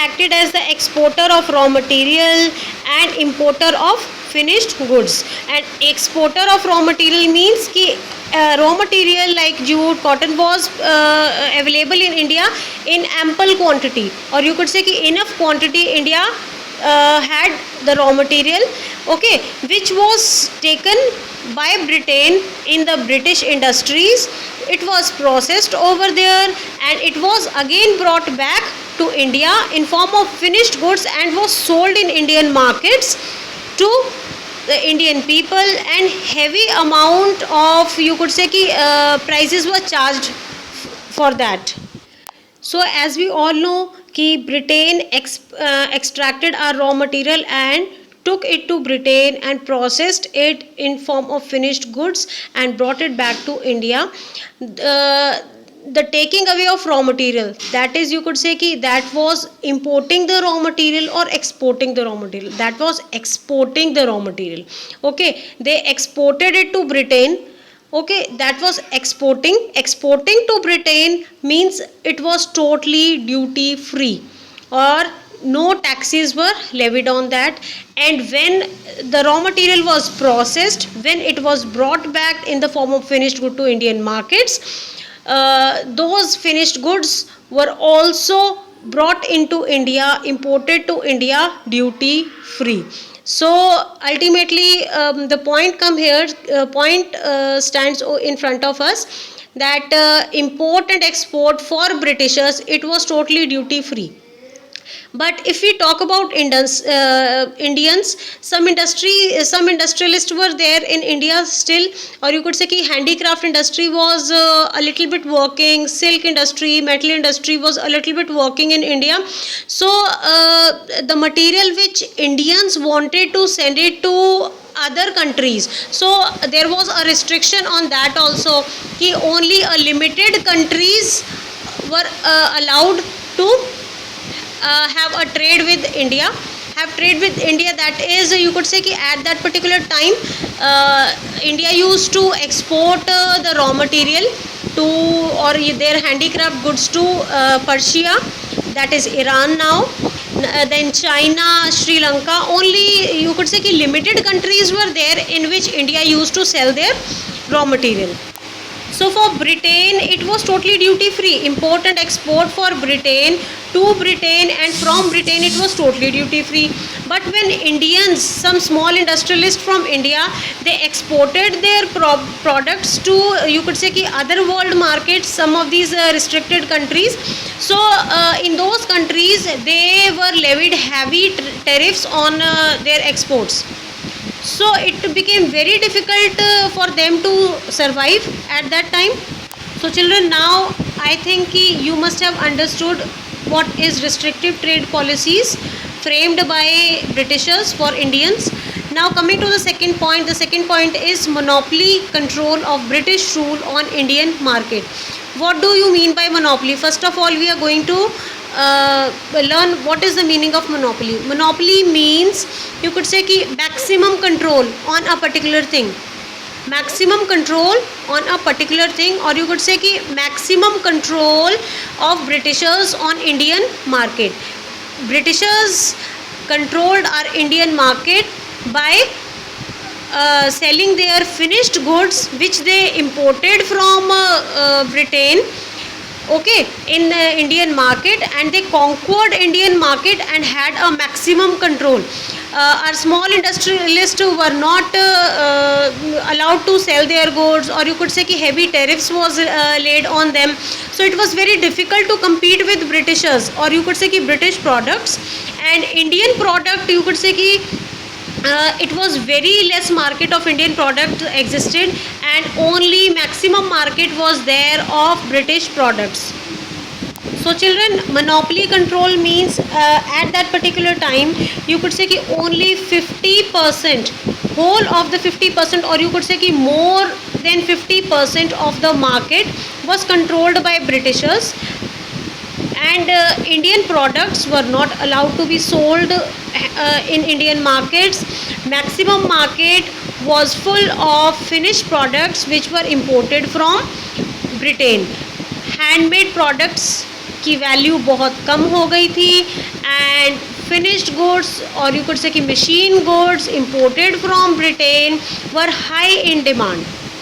acted as the exporter of raw material and importer of finished goods. And exporter of raw material means कि raw material like jute, cotton was available in India in ample quantity, or you could say कि enough quantity India had the raw material, okay, which was taken by Britain in the British industries. It was processed over there and it was again brought back to India in form of finished goods and was sold in Indian markets to the Indian people, and heavy amount of, you could say कि prices were charged for that. So as we all know कि Britain extracted our raw material and took it to Britain and processed it in form of finished goods and brought it back to India. The taking away of raw material, that is, you could say कि that was importing the raw material or exporting the raw material. That was exporting the raw material. Okay, they exported it to Britain. Okay, that was exporting. Exporting to Britain means it was totally duty free, or no taxes were levied on that. And when the raw material was processed, when it was brought back in the form of finished good to Indian markets, those finished goods were also brought into India, imported to India duty free. So ultimately, the point stands in front of us that import and export for Britishers, it was totally duty free. But if we talk about Indians, some industrialists were there in India still, or you could say कि handicraft industry was a little bit working, silk industry, metal industry was a little bit working in India. So the material which Indians wanted to send it to other countries, so there was a restriction on that also, कि only a limited countries were allowed to have a trade with India, that is, you could say कि at that particular time India used to export the raw material to, or their handicraft goods to Persia, that is Iran now, then China, Sri Lanka. Only, you could say कि limited countries were there in which India used to sell their raw material. So for Britain, it was totally duty free. Import and export for Britain, to Britain and from Britain, it was totally duty free. But when Indians, some small industrialists from India, they exported their products to, you could say कि other world markets, some of these restricted countries. So in those countries, they were levied heavy tariffs on their exports. So it became very difficult for them to survive at that time. So children, now I think you must have understood what is restrictive trade policies framed by Britishers for Indians. Now coming to the second point is monopoly control of British rule on Indian market. What do you mean by monopoly? First of all, we are going to learn what is the meaning of monopoly. Monopoly means, you could say कि maximum control on a particular thing. Maximum control on a particular thing, or you could say कि maximum control of Britishers on Indian market. Britishers controlled our Indian market by selling their finished goods which they imported from Britain, okay, in the Indian market, and they conquered Indian market and had a maximum control. Our small industrialists were not allowed to sell their goods, or you could say कि heavy tariffs was laid on them. So it was very difficult to compete with Britishers, or you could say कि British products. And Indian product, you could say कि it was very less market of Indian product existed, and only maximum market was there of British products. So children, monopoly control means at that particular time, you could say कि only 50%, whole of the 50%, or you could say कि more than 50% of the market was controlled by Britishers, and Indian products were not allowed to be sold in Indian markets. Maximum market was full of finished products which were imported from Britain. Handmade products इसकी value बहुत कम हो गई थी and finished goods or you could say कि machine goods imported from Britain were high in demand.